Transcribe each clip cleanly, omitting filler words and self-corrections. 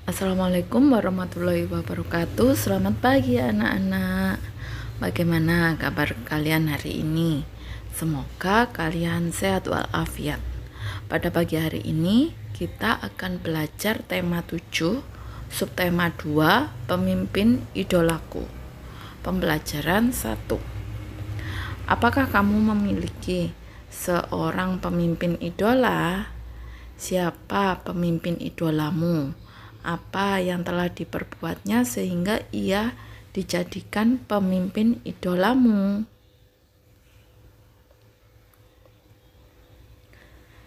Assalamualaikum warahmatullahi wabarakatuh. Selamat pagi anak-anak. Bagaimana kabar kalian hari ini? Semoga kalian sehat walafiat. Pada pagi hari ini kita akan belajar tema 7, subtema 2, pemimpin idolaku. Pembelajaran 1. Apakah kamu memiliki seorang pemimpin idola? Siapa pemimpin idolamu? Apa yang telah diperbuatnya sehingga ia dijadikan pemimpin idolamu?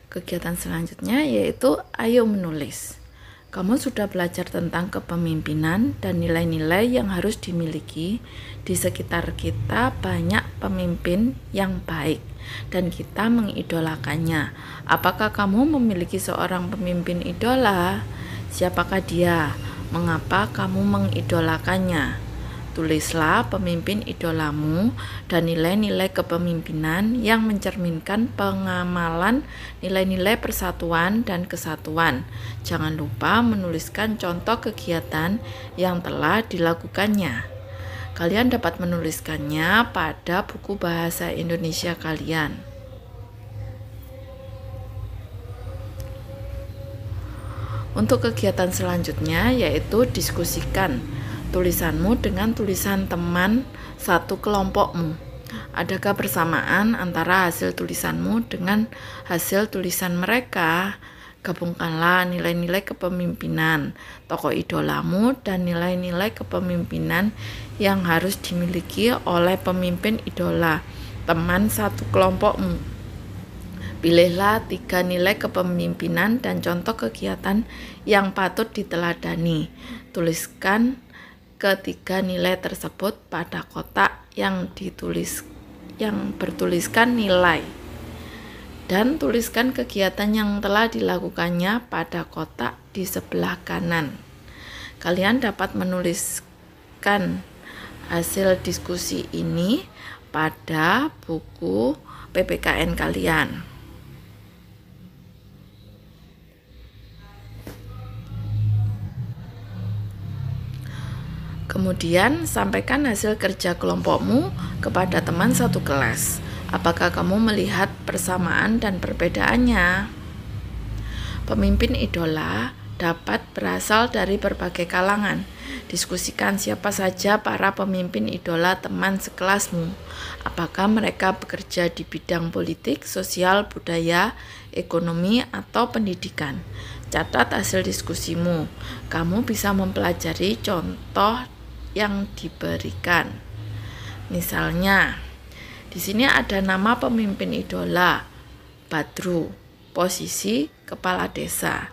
Kegiatan selanjutnya yaitu ayo menulis. Kamu sudah belajar tentang kepemimpinan dan nilai-nilai yang harus dimiliki. Di sekitar kita banyak pemimpin yang baik dan kita mengidolakannya. Apakah kamu memiliki seorang pemimpin idola? Siapakah dia? Mengapa kamu mengidolakannya? Tulislah pemimpin idolamu dan nilai-nilai kepemimpinan yang mencerminkan pengamalan nilai-nilai persatuan dan kesatuan. Jangan lupa menuliskan contoh kegiatan yang telah dilakukannya. Kalian dapat menuliskannya pada buku bahasa Indonesia kalian. Untuk kegiatan selanjutnya yaitu diskusikan tulisanmu dengan tulisan teman satu kelompokmu. Adakah persamaan antara hasil tulisanmu dengan hasil tulisan mereka? Gabungkanlah nilai-nilai kepemimpinan tokoh idolamu dan nilai-nilai kepemimpinan yang harus dimiliki oleh pemimpin idola teman satu kelompokmu. Pilihlah 3 nilai kepemimpinan dan contoh kegiatan yang patut diteladani. Tuliskan ketiga nilai tersebut pada kotak yang bertuliskan nilai. Dan tuliskan kegiatan yang telah dilakukannya pada kotak di sebelah kanan. Kalian dapat menuliskan hasil diskusi ini pada buku PPKN kalian. Kemudian sampaikan hasil kerja kelompokmu kepada teman satu kelas. Apakah kamu melihat persamaan dan perbedaannya? Pemimpin idola dapat berasal dari berbagai kalangan. Diskusikan siapa saja para pemimpin idola teman sekelasmu. Apakah mereka bekerja di bidang politik, sosial, budaya, ekonomi, atau pendidikan? Catat hasil diskusimu. Kamu bisa mempelajari contoh yang diberikan. Misalnya, di sini ada nama pemimpin idola, Badru, posisi kepala desa,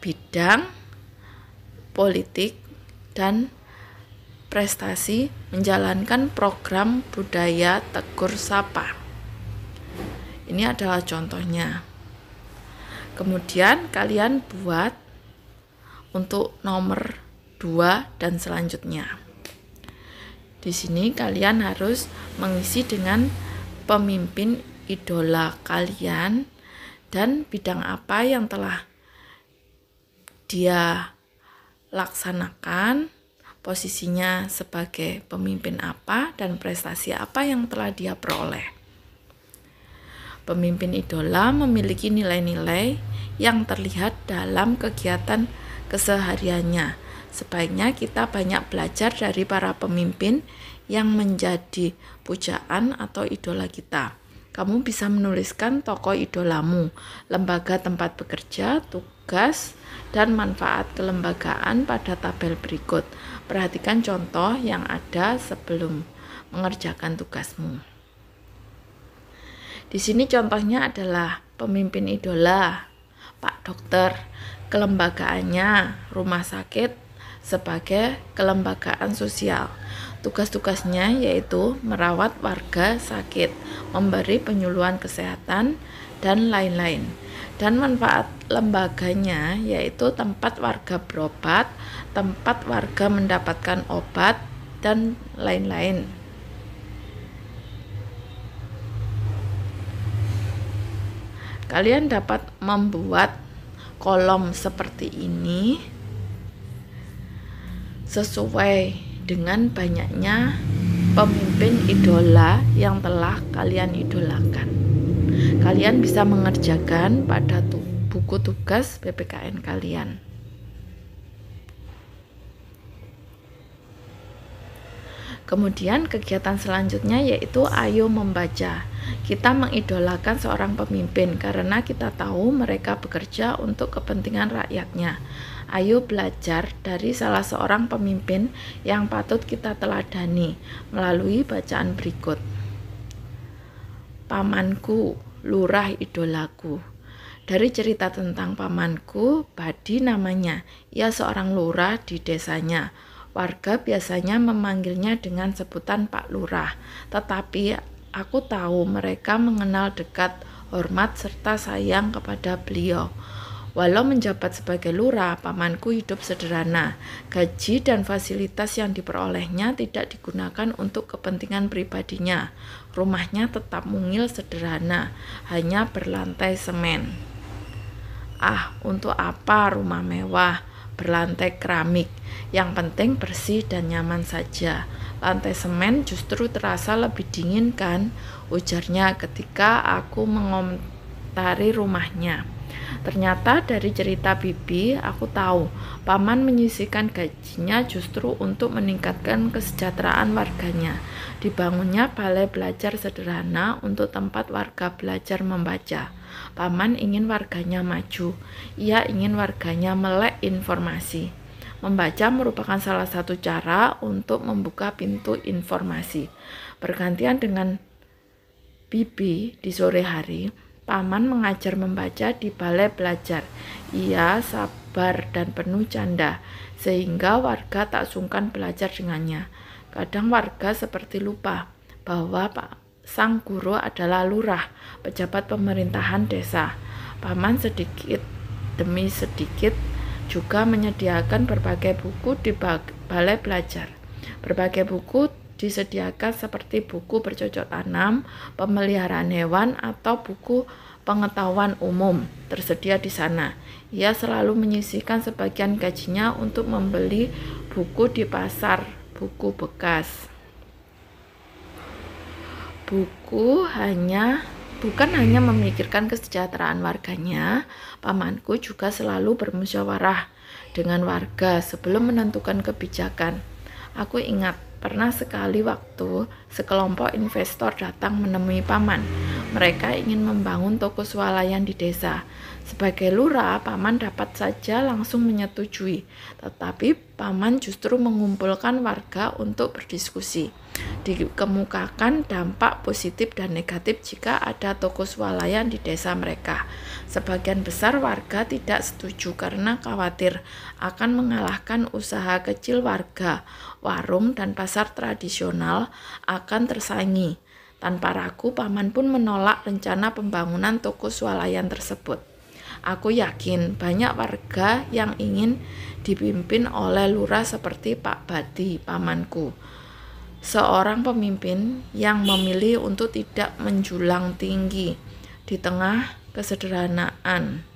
bidang politik dan prestasi menjalankan program budaya Tegur Sapa. Ini adalah contohnya. Kemudian kalian buat untuk nomor 2 dan selanjutnya. Di sini kalian harus mengisi dengan pemimpin idola kalian dan bidang apa yang telah dia laksanakan, posisinya sebagai pemimpin apa, dan prestasi apa yang telah dia peroleh. Pemimpin idola memiliki nilai-nilai yang terlihat dalam kegiatan kesehariannya. Sebaiknya kita banyak belajar dari para pemimpin yang menjadi pujaan atau idola kita. Kamu bisa menuliskan tokoh idolamu, lembaga tempat bekerja, tugas, dan manfaat kelembagaan pada tabel berikut. Perhatikan contoh yang ada sebelum mengerjakan tugasmu. Di sini contohnya adalah pemimpin idola, Pak Dokter, kelembagaannya rumah sakit sebagai kelembagaan sosial. Tugas-tugasnya yaitu merawat warga sakit, memberi penyuluhan kesehatan, dan lain-lain. Dan manfaat lembaganya yaitu tempat warga berobat, tempat warga mendapatkan obat, dan lain-lain. Kalian dapat membuat kolom seperti ini sesuai dengan banyaknya pemimpin idola yang telah kalian idolakan. Kalian bisa mengerjakan pada buku tugas PPKN kalian. Kemudian kegiatan selanjutnya yaitu ayo membaca. Kita mengidolakan seorang pemimpin karena kita tahu mereka bekerja untuk kepentingan rakyatnya. Ayo belajar dari salah seorang pemimpin yang patut kita teladani melalui bacaan berikut. Pamanku, lurah idolaku. Dari cerita tentang pamanku, Badi namanya. Ia seorang lurah di desanya. Warga biasanya memanggilnya dengan sebutan Pak Lurah, tetapi aku tahu mereka mengenal dekat, hormat, serta sayang kepada beliau. Walau menjabat sebagai lurah, pamanku hidup sederhana. Gaji dan fasilitas yang diperolehnya tidak digunakan untuk kepentingan pribadinya. Rumahnya tetap mungil sederhana, hanya berlantai semen. Untuk apa rumah mewah berlantai keramik? Yang penting bersih dan nyaman saja. Lantai semen justru terasa lebih dingin kan? Ujarnya ketika aku mengomentari rumahnya. Ternyata dari cerita Bibi, aku tahu paman menyisihkan gajinya justru untuk meningkatkan kesejahteraan warganya. Dibangunnya balai belajar sederhana untuk tempat warga belajar membaca. Paman ingin warganya maju. Ia ingin warganya melek informasi. Membaca merupakan salah satu cara untuk membuka pintu informasi. Bergantian dengan Bibi di sore hari, paman mengajar membaca di balai belajar. Ia sabar dan penuh canda, sehingga warga tak sungkan belajar dengannya. Kadang warga seperti lupa bahwa sang guru adalah lurah, pejabat pemerintahan desa. Paman sedikit demi sedikit juga menyediakan berbagai buku di balai belajar. Berbagai buku disediakan seperti buku bercocok tanam, pemeliharaan hewan, atau buku pengetahuan umum tersedia di sana. Ia selalu menyisihkan sebagian gajinya untuk membeli buku di pasar buku bekas. Bukan hanya memikirkan kesejahteraan warganya, pamanku juga selalu bermusyawarah dengan warga sebelum menentukan kebijakan. Aku ingat pernah sekali waktu sekelompok investor datang menemui paman. Mereka ingin membangun toko swalayan di desa. Sebagai lurah, paman dapat saja langsung menyetujui, tetapi paman justru mengumpulkan warga untuk berdiskusi. Dikemukakan dampak positif dan negatif jika ada toko swalayan di desa mereka. Sebagian besar warga tidak setuju karena khawatir akan mengalahkan usaha kecil warga. Warung dan pasar tradisional akan tersaingi. Tanpa ragu, paman pun menolak rencana pembangunan toko swalayan tersebut. Aku yakin banyak warga yang ingin dipimpin oleh lurah seperti Pak Badi, pamanku. Seorang pemimpin yang memilih untuk tidak menjulang tinggi di tengah kesederhanaan.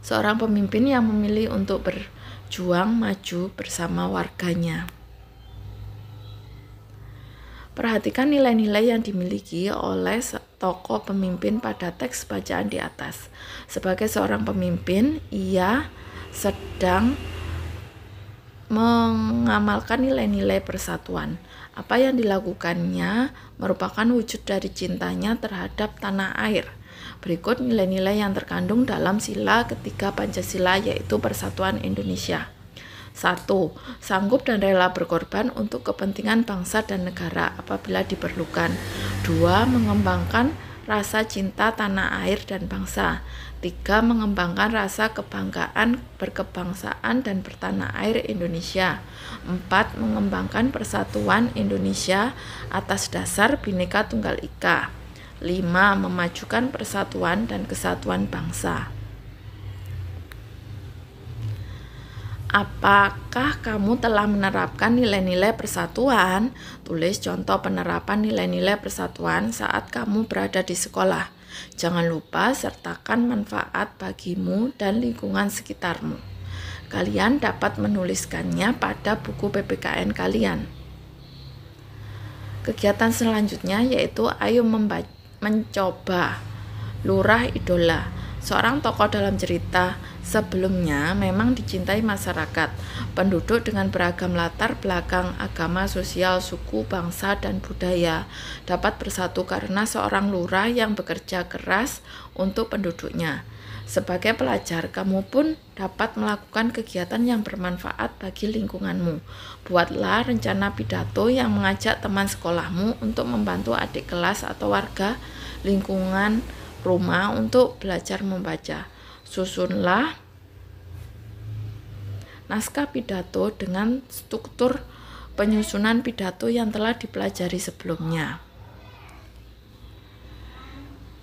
Seorang pemimpin yang memilih untuk berjuang maju bersama warganya. Perhatikan nilai-nilai yang dimiliki oleh tokoh pemimpin pada teks bacaan di atas. Sebagai seorang pemimpin, ia sedang mengamalkan nilai-nilai persatuan. Apa yang dilakukannya merupakan wujud dari cintanya terhadap tanah air. Berikut nilai-nilai yang terkandung dalam sila ketiga Pancasila, yaitu Persatuan Indonesia. 1. Sanggup dan rela berkorban untuk kepentingan bangsa dan negara apabila diperlukan. 2. Mengembangkan rasa cinta tanah air dan bangsa. 3. Mengembangkan rasa kebanggaan berkebangsaan dan bertanah air Indonesia. 4. Mengembangkan persatuan Indonesia atas dasar Bhinneka Tunggal Ika. 5. Memajukan persatuan dan kesatuan bangsa. Apakah kamu telah menerapkan nilai-nilai persatuan? Tulis contoh penerapan nilai-nilai persatuan saat kamu berada di sekolah. Jangan lupa sertakan manfaat bagimu dan lingkungan sekitarmu. Kalian dapat menuliskannya pada buku PPKN kalian. Kegiatan selanjutnya yaitu ayo mencoba. Lurah Idola, seorang tokoh dalam cerita sebelumnya memang dicintai masyarakat. Penduduk dengan beragam latar belakang, agama, sosial, suku, bangsa, dan budaya dapat bersatu karena seorang lurah yang bekerja keras untuk penduduknya. Sebagai pelajar, kamu pun dapat melakukan kegiatan yang bermanfaat bagi lingkunganmu. Buatlah rencana pidato yang mengajak teman sekolahmu untuk membantu adik kelas atau warga lingkungan rumah untuk belajar membaca. Susunlah naskah pidato dengan struktur penyusunan pidato yang telah dipelajari sebelumnya.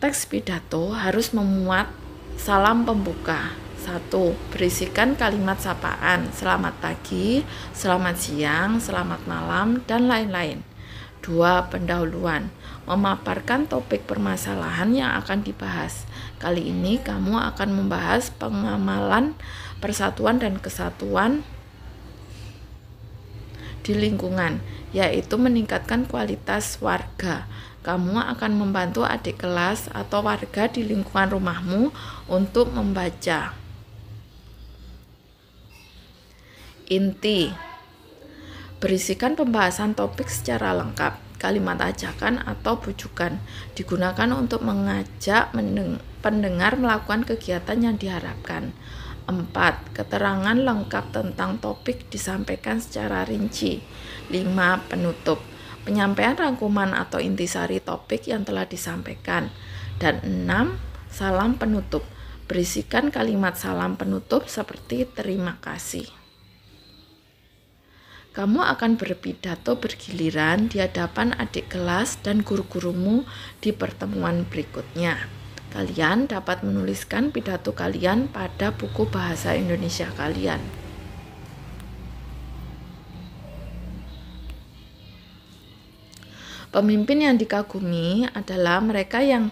Teks pidato harus memuat salam pembuka. 1. Berisikan kalimat sapaan, selamat pagi, selamat siang, selamat malam, dan lain-lain. 2. Pendahuluan, memaparkan topik permasalahan yang akan dibahas. Kali ini kamu akan membahas pengamalan persatuan dan kesatuan di lingkungan, yaitu meningkatkan kualitas warga. Kamu akan membantu adik kelas atau warga di lingkungan rumahmu untuk membaca. Inti. Berisikan pembahasan topik secara lengkap. Kalimat ajakan atau bujukan digunakan untuk mengajak pendengar melakukan kegiatan yang diharapkan. 4. Keterangan lengkap tentang topik disampaikan secara rinci. 5. Penutup. Penyampaian rangkuman atau intisari topik yang telah disampaikan. Dan 6. Salam penutup. Berisikan kalimat salam penutup seperti terima kasih. Kamu akan berpidato bergiliran di hadapan adik kelas dan guru-gurumu di pertemuan berikutnya. Kalian dapat menuliskan pidato kalian pada buku bahasa Indonesia kalian. Pemimpin yang dikagumi adalah mereka yang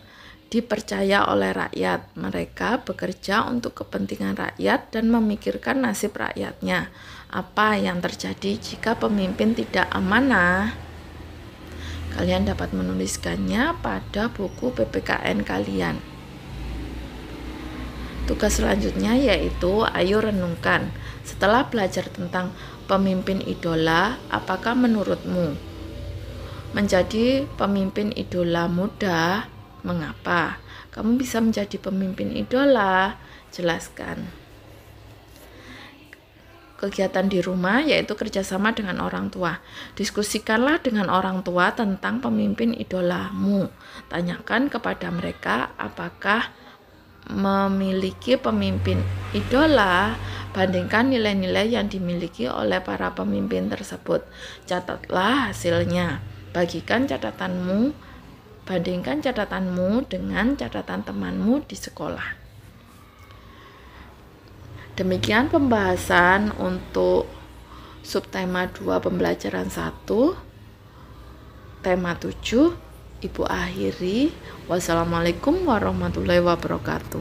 dipercaya oleh rakyat. Mereka bekerja untuk kepentingan rakyat dan memikirkan nasib rakyatnya. Apa yang terjadi jika pemimpin tidak amanah? Kalian dapat menuliskannya pada buku PPKN kalian. Tugas selanjutnya yaitu ayo renungkan. Setelah belajar tentang pemimpin idola, apakah menurutmu menjadi pemimpin idola mudah? Mengapa? Kamu bisa menjadi pemimpin idola? Jelaskan. Kegiatan di rumah yaitu kerjasama dengan orang tua. Diskusikanlah dengan orang tua tentang pemimpin idolamu. Tanyakan kepada mereka apakah memiliki pemimpin idola. Bandingkan nilai-nilai yang dimiliki oleh para pemimpin tersebut. Catatlah hasilnya. Bandingkan catatanmu dengan catatan temanmu di sekolah. Demikian pembahasan untuk subtema 2 pembelajaran 1, tema 7. Ibu akhiri. Wassalamualaikum warahmatullahi wabarakatuh.